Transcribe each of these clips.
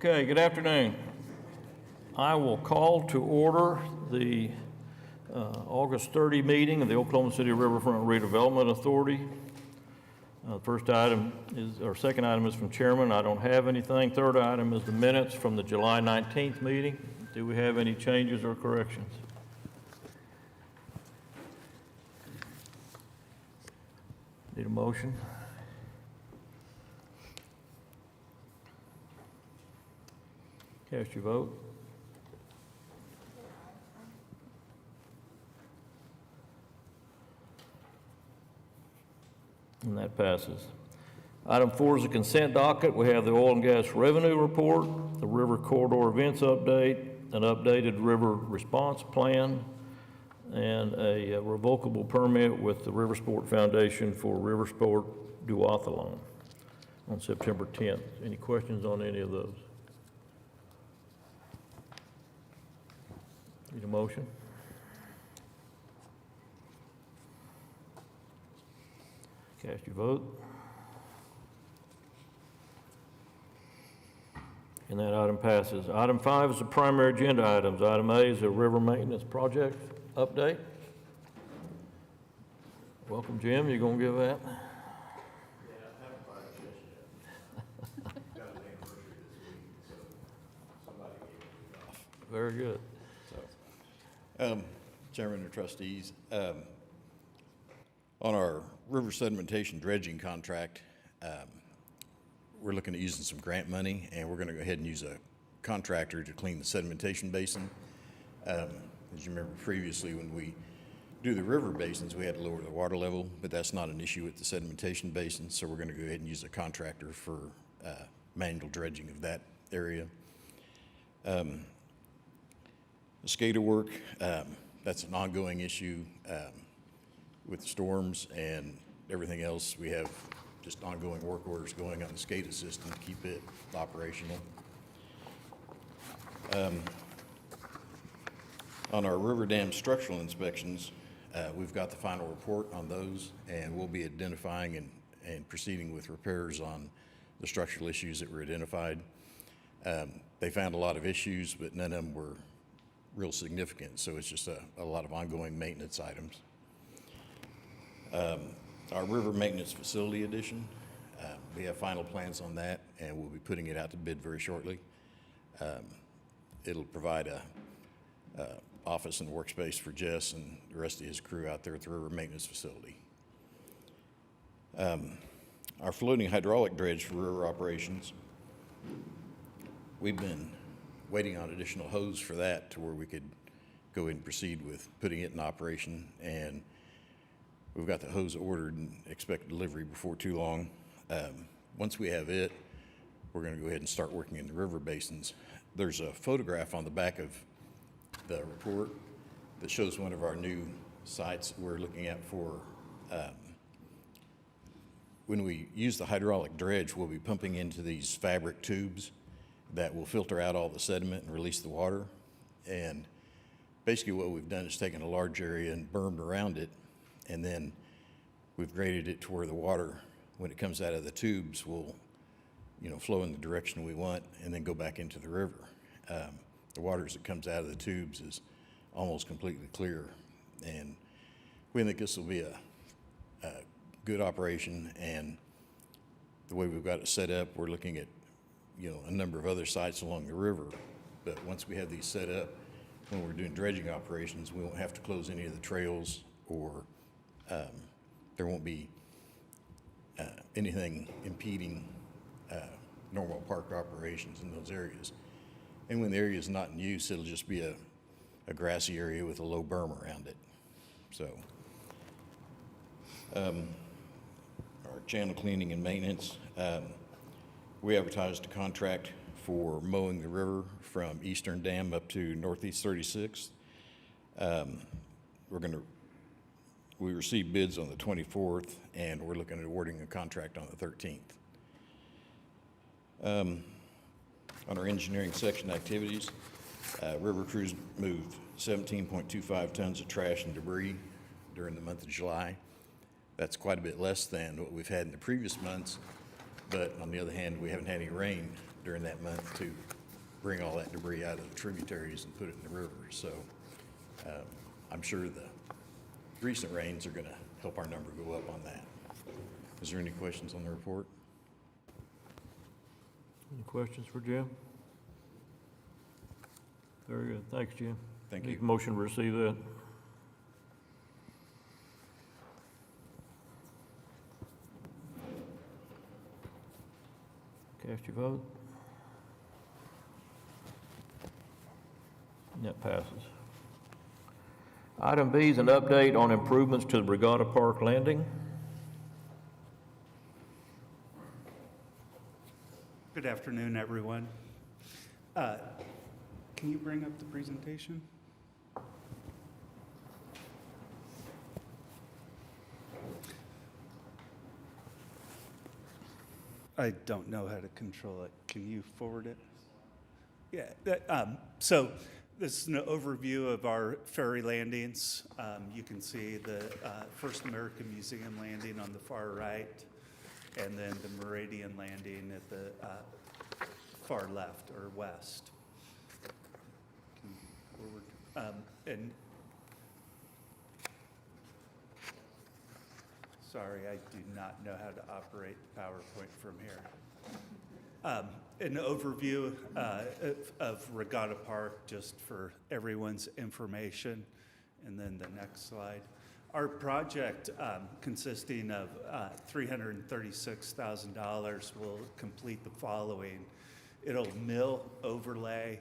Okay, good afternoon. I will call to order the August 30 meeting of the Oklahoma City Riverfront Redevelopment Authority. First item is, or second item is from Chairman. I don't have anything. Third item is the minutes from the July 19th meeting. Do we have any changes or corrections? Need a motion? Cast your vote. And that passes. Item 4 is the consent docket. We have the oil and gas revenue report, the river corridor events update, an updated river response plan, and a revocable permit with the River Sport Foundation for River Sport Duathlon on September 10th. Any questions on any of those? Need a motion? Cast your vote. And that item passes. Item 5 is the primary agenda items. Item A is a river maintenance project update. Welcome, Jim. You gonna give that? Yeah, I haven't quite finished yet. Got an anniversary this week, so somebody gave me off. Very good. Chairman and trustees, on our river sedimentation dredging contract, we're looking at using some grant money, and we're going to go ahead and use a contractor to clean the sedimentation basin. As you remember previously, when we do the river basins, we had to lower the water level, but that's not an issue with the sedimentation basin, so we're going to go ahead and use a contractor for manual dredging of that area. The skater work, that's an ongoing issue with storms and everything else. We have just ongoing work orders going on the SCADA system to keep it operational. On our river dam structural inspections, we've got the final report on those, and we'll be identifying and proceeding with repairs on the structural issues that were identified. They found a lot of issues, but none of them were real significant, so it's just a lot of ongoing maintenance items. Our river maintenance facility addition, we have final plans on that, and we'll be putting it out to bid very shortly. It'll provide a office and workspace for Jess and the rest of his crew out there at the river maintenance facility. Our floating hydraulic dredge for river operations, we've been waiting on additional hose for that to where we could go ahead and proceed with putting it in operation, and we've got the hose ordered and expect delivery before too long. Once we have it, we're going to go ahead and start working in the river basins. There's a photograph on the back of the report that shows one of our new sites we're looking at for when we use the hydraulic dredge, we'll be pumping into these fabric tubes that will filter out all the sediment and release the water. And basically what we've done is taken a large area and bermed around it, and then we've graded it to where the water, when it comes out of the tubes, will flow in the direction we want and then go back into the river. The water as it comes out of the tubes is almost completely clear, and we think this will be a good operation. And the way we've got it set up, we're looking at a number of other sites along the river, but once we have these set up, when we're doing dredging operations, we won't have to close any of the trails, or there won't be anything impeding normal park operations in those areas. And when the area is not in use, it'll just be a grassy area with a low berm around it. So our channel cleaning and maintenance, we advertised a contract for mowing the river from Eastern Dam up to Northeast 36th. We received bids on the 24th, and we're looking at awarding a contract on the 13th. On our engineering section activities, river crews moved 17.25 tons of trash and debris during the month of July. That's quite a bit less than what we've had in the previous months, but on the other hand, we haven't had any rain during that month to bring all that debris out of the tributaries and put it in the river. So I'm sure the recent rains are going to help our number go up on that. Is there any questions on the report? Any questions for Jim? Very good. Thanks, Jim. Thank Make you. a motion to receive that. Cast your vote. And that passes. Item B is an update on improvements to the Regatta Park Landing. Good afternoon, everyone. Can you bring up the presentation? I don't know how to control it. Can you forward it? Yeah. So this is an overview of our ferry landings. You can see the First American Museum landing on the far right, and then the Meridian landing at the far left or west. And sorry, I do not know how to operate PowerPoint from here. An overview of Regatta Park, just for everyone's information, and then the next slide. Our project, consisting of $336,000, will complete the following. It'll mill, overlay,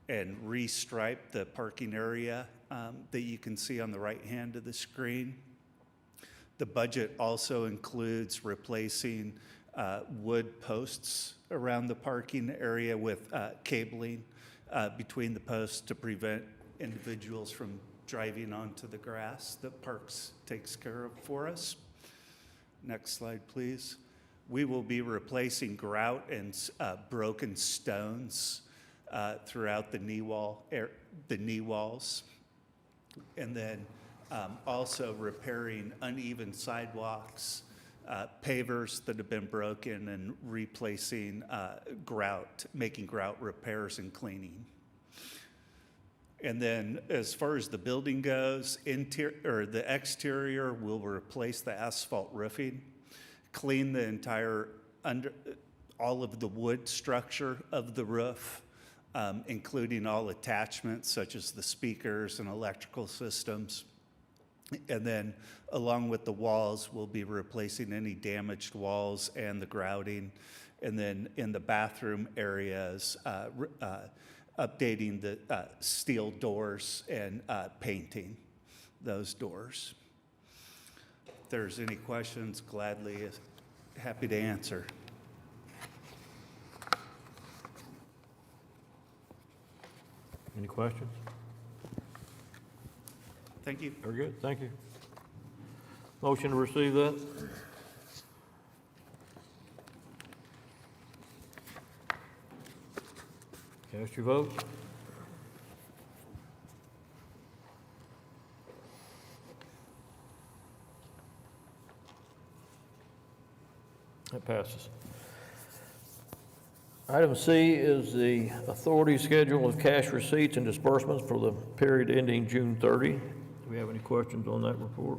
and restripe the parking area that you can see on the right hand of the screen. The budget also includes replacing wood posts around the parking area with cabling between the posts to prevent individuals from driving onto the grass that Parks takes care of for us. Next slide, please. We will be replacing grout and broken stones throughout the knee walls, and then also repairing uneven sidewalks, pavers that have been broken, and replacing grout, making grout repairs and cleaning. And then as far as the building goes, the exterior will replace the asphalt roofing, clean the entire all of the wood structure of the roof, including all attachments such as the speakers and electrical systems. And then along with the walls, we'll be replacing any damaged walls and the grouting. And then in the bathroom areas, updating the steel doors and painting those doors. If there's any questions, gladly happy to answer. Any questions? Thank you. Very good. Thank you. Motion to receive that. Cast your vote. That passes. Item C is the authority schedule of cash receipts and disbursements for the period ending June 30. Do we have any questions on that report?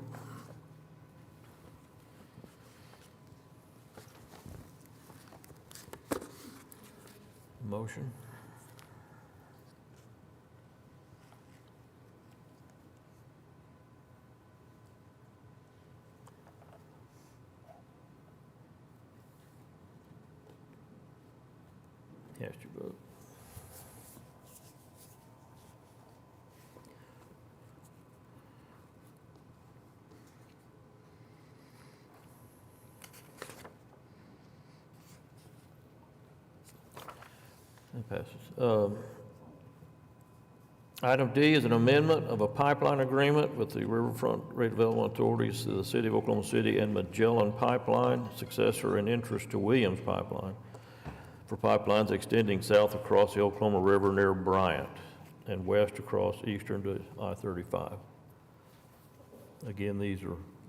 Motion. Cast your vote. That passes. Item D is an amendment of a pipeline agreement with the Riverfront Redevelopment Authorities to the City of Oklahoma City and Magellan Pipeline, successor in interest to Williams Pipeline, for pipelines extending south across the Oklahoma River near Bryant and west across eastern to I-35. Again,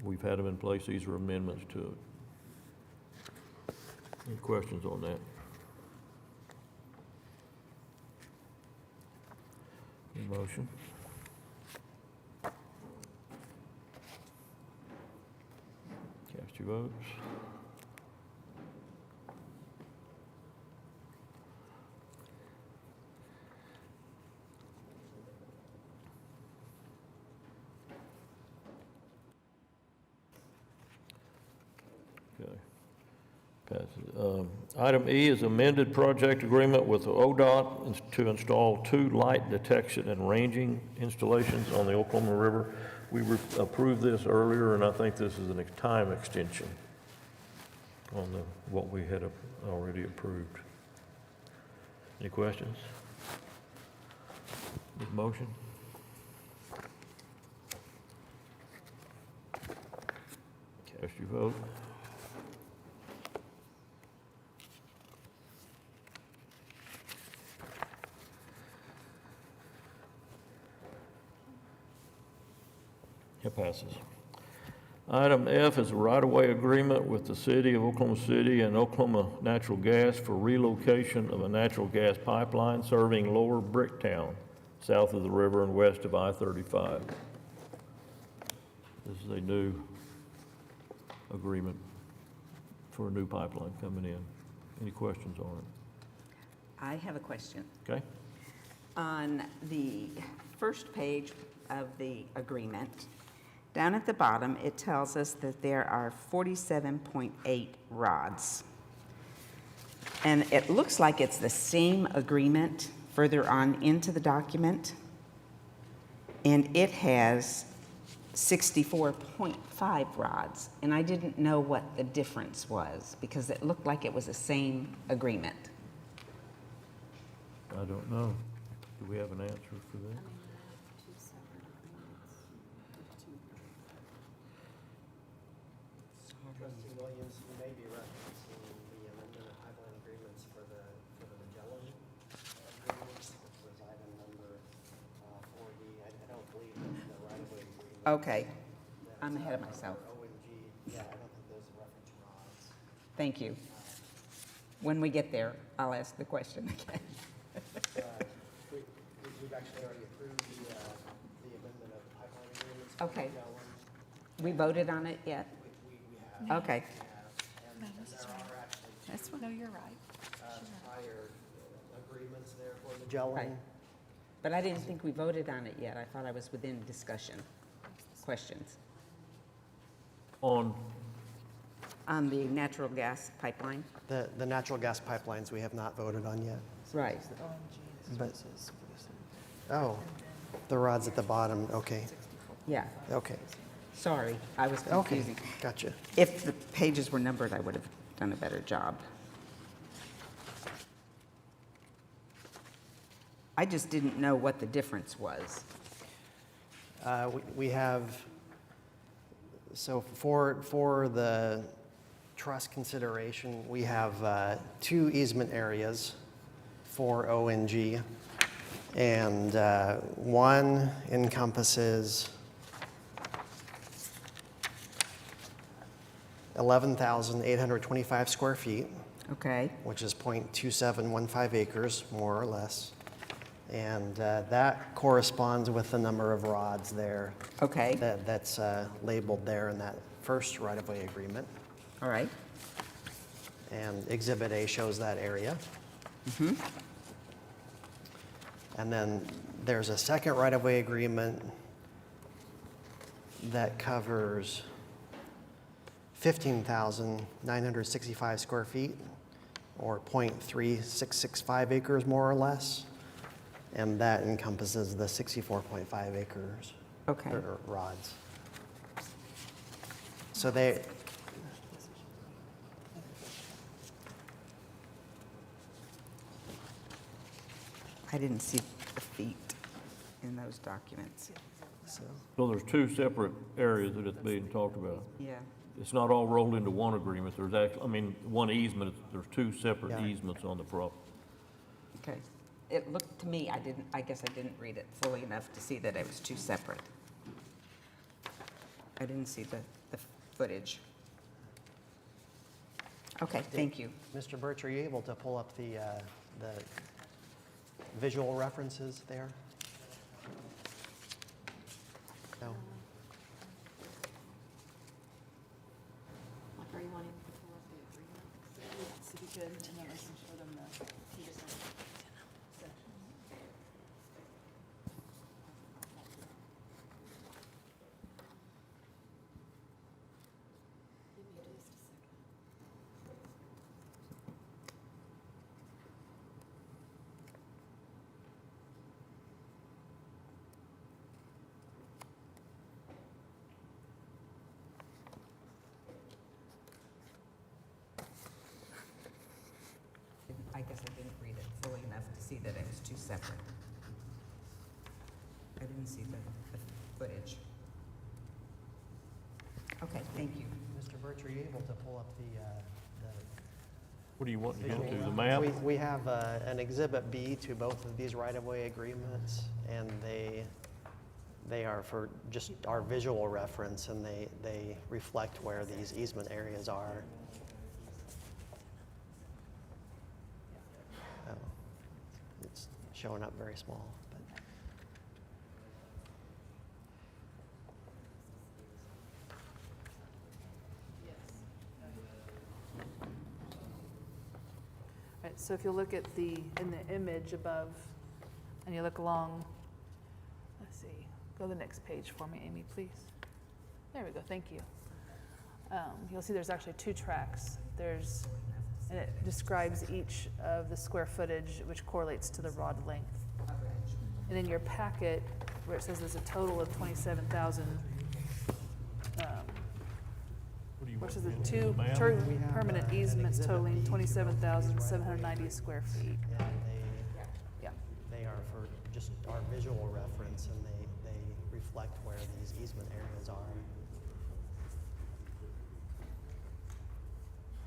we've had them in place. These are amendments to it. Any questions on that? Motion. Cast your votes. Okay. Passes. Item E is amended project agreement with ODOT to install 2 light detection and ranging installations on the Oklahoma River. We approved this earlier, and I think this is a time extension on what we had already approved. Any questions? Need a motion? Cast your vote. It passes. Item F is a right-of-way agreement with the City of Oklahoma City and Oklahoma Natural Gas for relocation of a natural gas pipeline serving lower Bricktown, south of the river and west of I-35. This is a new agreement for a new pipeline coming in. Any questions on it? I have a question. Okay? On the first page of the agreement, down at the bottom, it tells us that there are 47.8 rods. And it looks like it's the same agreement further on into the document. And it has 64.5 rods. And I didn't know what the difference was because it looked like it was the same agreement. I don't know. Do we have an answer for that? Trustee Williams, you may be referencing the amendment of pipeline agreements for the Magellan agreements, which was item number 4D. I don't believe that the right-of-way agreement. Okay, I'm ahead of myself. ONG, yeah, I don't think those reference rods. Thank you. When we get there, I'll ask the question again. We've actually already approved the amendment of pipeline agreements. for Okay. Magellan. We voted on it yet? We have. Okay. And there are actually That's what, no, you're right. prior agreements there for Right. Magellan. But I didn't think we voted on it yet. I thought I was within discussion. Questions? On, On the natural gas pipeline? The natural gas pipelines we have not voted on yet. Right. But, oh, the rods at the bottom, okay, Yeah, okay. sorry, I was Okay, confusing. gotcha. If the pages were numbered, I would have done a better job. I just didn't know what the difference was. We have, so for the trust consideration, we have 2 easement areas for ONG, and one encompasses 11,825 square feet, Okay, which is 0.2715 acres, more or less. And that corresponds with the number of rods there okay, that's labeled there in that first right-of-way agreement. all right. And Exhibit A shows that area. And then there's a second right-of-way agreement that covers 15,965 square feet, or 0.3665 acres, more or less. And that encompasses the 64.5 acres. Okay. Or rods. So they, I didn't see the feet in those documents. so, so there's 2 separate areas that it's being talked about. Yeah, It's not all rolled into one agreement. There's actually, I mean, one easement, there's 2 separate Yeah. easements on the property. okay. It looked to me, I guess I didn't read it fully enough to see that it was 2 separate. I didn't see the footage. Okay, thank you. Mr. Birch, are you able to pull up the visual references there? No. Like, are you wanting to pull up the agreement? So we could, and then I can show them the two different sections. Give me just a second. I guess I didn't read it fully enough to see that it was two separate. I didn't see the footage. Okay, thank you. Mr. Birch, are you able to pull up What do you want to the get visual? to, the map? We have an Exhibit B to both of these right-of-way agreements, and they are for just our visual reference, and they reflect where these easement areas are. Oh, it's showing up very small, but. Right, so if you look at in the image above, and you look along, let's see, go to the next page for me, Amy, please. There we go, thank you. You'll see there's actually two tracks. And it describes each of the square footage, which correlates to the rod length. And in your packet, where it says there's a total of 27,000, What do you which want is the to get to, two the map? We have, permanent an easements Exhibit totaling B to both of these 27,790 square feet. And Yeah. they are for just our visual reference, and they reflect where these easement areas are.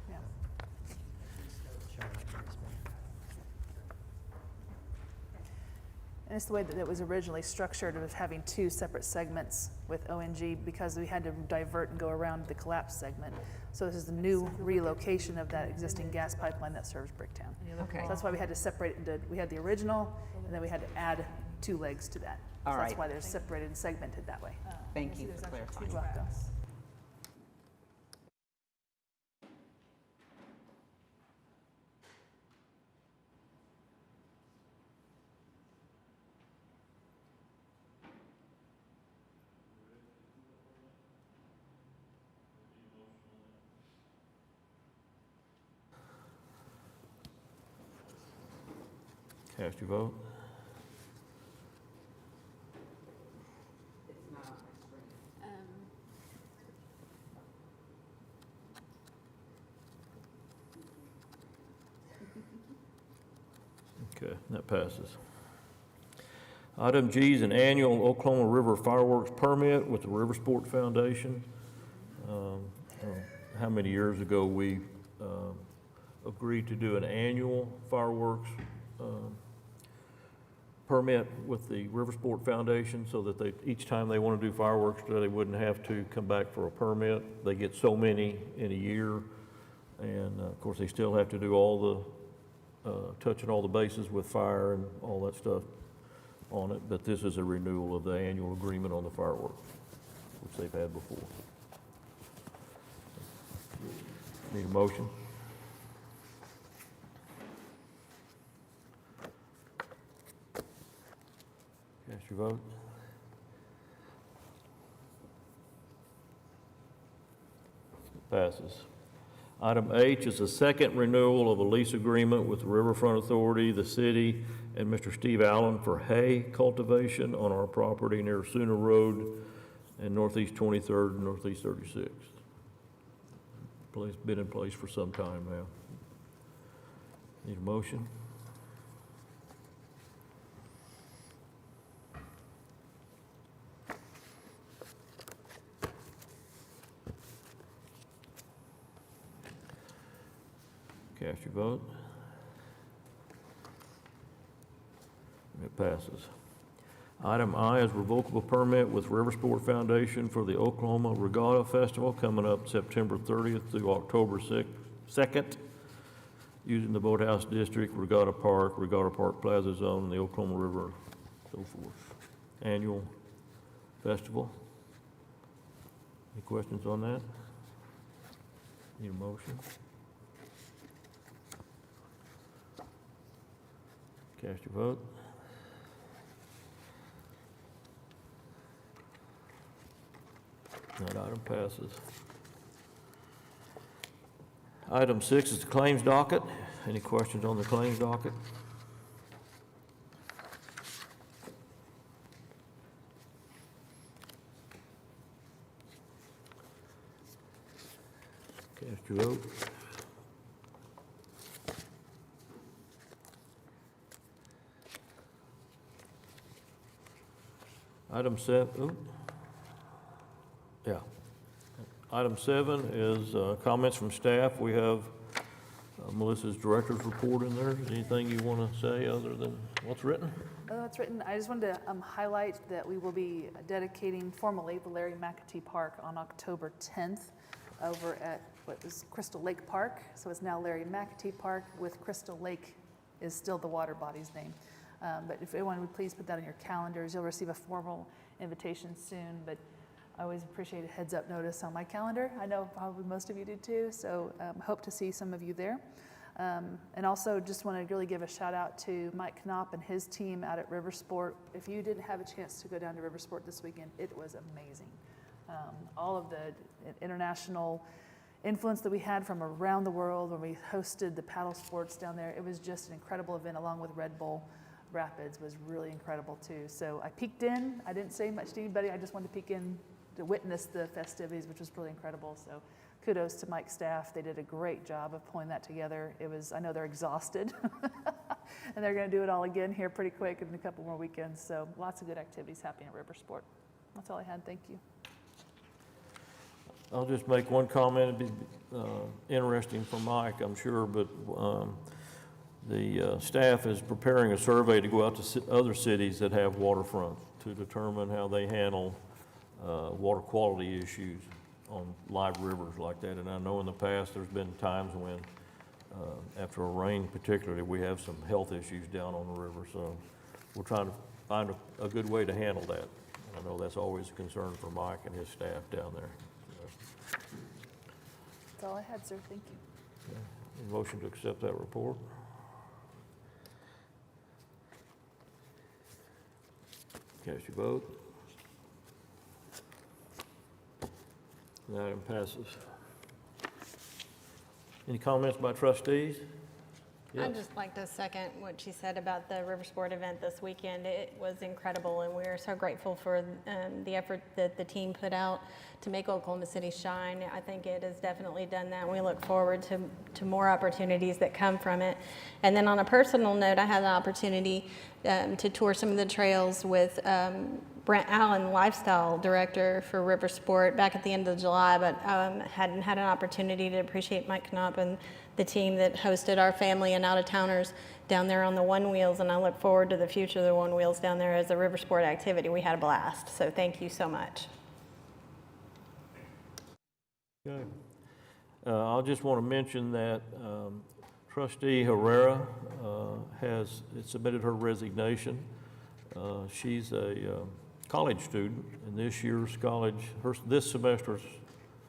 Yeah. Showing up very small. And it's the way that it was originally structured, with having two separate segments with ONG, because we had to divert and go around the collapsed segment. So this is the new relocation of that existing gas pipeline that serves Bricktown. Okay. So that's why we had to separate it into, we had the original, and then we had to add two legs to that. All So that's right. why they're separated and segmented that way. Thank you for clarifying. You're welcome. Cast your vote. Okay, that passes. Item G is an annual Oklahoma River fireworks permit with the River Sport Foundation. How many years ago we agreed to do an annual fireworks permit with the River Sport Foundation, so that each time they want to do fireworks, they wouldn't have to come back for a permit. They get so many in a year, and of course, they still have to do all the touching all the bases with fire and all that stuff on it, but this is a renewal of the annual agreement on the fireworks, which they've had before. Need a motion? Cast your vote. Passes. Item H is a second renewal of a lease agreement with the Riverfront Authority, the city, and Mr. Steve Allen for hay cultivation on our property near Sooner Road and Northeast 23rd and Northeast 36th. Been in place for some time now. Need a motion? Cast your vote. It passes. Item I is revocable permit with River Sport Foundation for the Oklahoma Regatta Festival coming up September 30th through October 2nd, using the Boathouse District, Regatta Park Plaza Zone, and the Oklahoma River, so forth. Annual festival. Any questions on that? Need a motion? Cast your vote. That item passes. Item 6 is the claims docket. Any questions on the claims docket? Cast your vote. Item 7, yeah. Item 7 is comments from staff. We have Melissa's director's report in there. Is anything you want to say other than what's written? It's written. I just wanted to highlight that we will be dedicating formally the Larry McAtee Park on October 10th over at what was Crystal Lake Park. So it's now Larry McAtee Park with Crystal Lake is still the water body's name. But if anyone would please put that on your calendars, you'll receive a formal invitation soon. But I always appreciate a heads up notice on my calendar. I know probably most of you do too. So hope to see some of you there. And also just want to really give a shout out to Mike Knopp and his team out at Riversport. If you didn't have a chance to go down to Riversport this weekend, it was amazing. All of the international influence that we had from around the world when we hosted the paddle sports down there, it was just an incredible event along with Red Bull Rapids was really incredible too. So I peeked in. I didn't say much to anybody. I just wanted to peek in to witness the festivities, which was really incredible. So kudos to Mike's staff. They did a great job of pulling that together. I know they're exhausted and they're going to do it all again here pretty quick in a couple more weekends. So lots of good activities happening at Riversport. That's all I had. Thank you. I'll just make one comment. It'd be interesting for Mike, I'm sure, but the staff is preparing a survey to go out to other cities that have waterfronts to determine how they handle water quality issues on live rivers like that. And I know in the past there's been times when, after a rain particularly, we have some health issues down on the river. So we're trying to find a good way to handle that. And I know that's always a concern for Mike and his staff down there. That's all I had, sir. Thank you. Okay. Motion to accept that report. Cast your vote. The item passes. Any comments by trustees? Yes. I'd just like to second what she said about the Riversport event this weekend. It was incredible, and we are so grateful for the effort that the team put out to make Oklahoma City shine. I think it has definitely done that, and we look forward to more opportunities that come from it. And then on a personal note, I had the opportunity to tour some of the trails with Brent Allen, Lifestyle Director for Riversport, back at the end of July, but hadn't had an opportunity to appreciate Mike Knopp and the team that hosted our family and out-of-towners down there on the One Wheels, and I look forward to the future of the One Wheels down there as a Riversport activity. We had a blast, so thank you so much. Okay. I'll just want to mention that Trustee Herrera has submitted her resignation. She's a college student, and this year's this semester's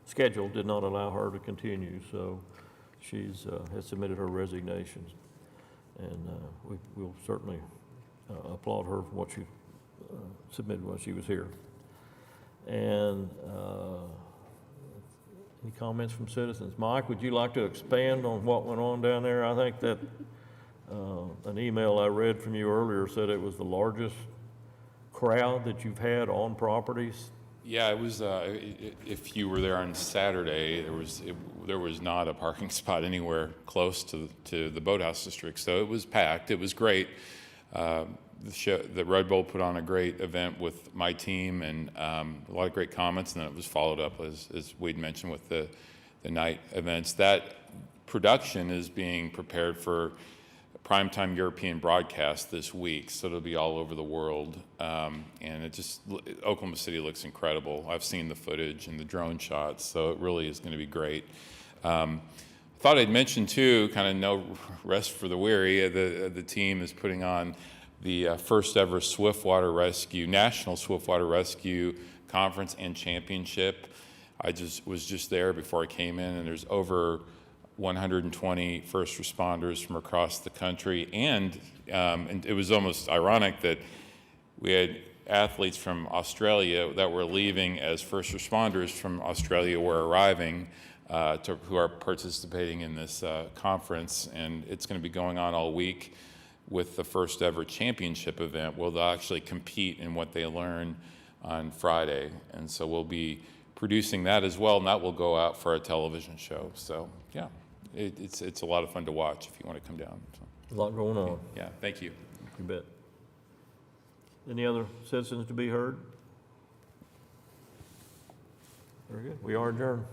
schedule did not allow her to continue, so she's has submitted her resignation, and we'll certainly applaud her for what she submitted while she was here. And any comments from citizens? Mike, would you like to expand on what went on down there? I think that an email I read from you earlier said it was the largest crowd that you've had on properties. Yeah, it was. If you were there on Saturday, there was not a parking spot anywhere close to the Boathouse District, so it was packed. It was great. The Red Bull put on a great event with my team, and a lot of great comments, and then it was followed up, as Wade mentioned, with the night events. That production is being prepared for primetime European broadcast this week, so it'll be all over the world. And Oklahoma City looks incredible. I've seen the footage and the drone shots, so it really is going to be great. Thought I'd mention too, kind of no rest for the weary, the team is putting on the first ever National Swiftwater Rescue Conference and Championship. I was just there before I came in, and there's over 120 first responders from across the country, and it was almost ironic that we had athletes from Australia that were leaving as first responders from Australia were arriving, who are participating in this conference, and it's going to be going on all week with the first ever championship event. They'll actually compete in what they learn on Friday, and so we'll be producing that as well, and that will go out for a television show. So yeah, it's a lot of fun to watch if you want to come down. So, A lot going on. yeah, thank you. You bet. Any other citizens to be heard? Very good. We are adjourned.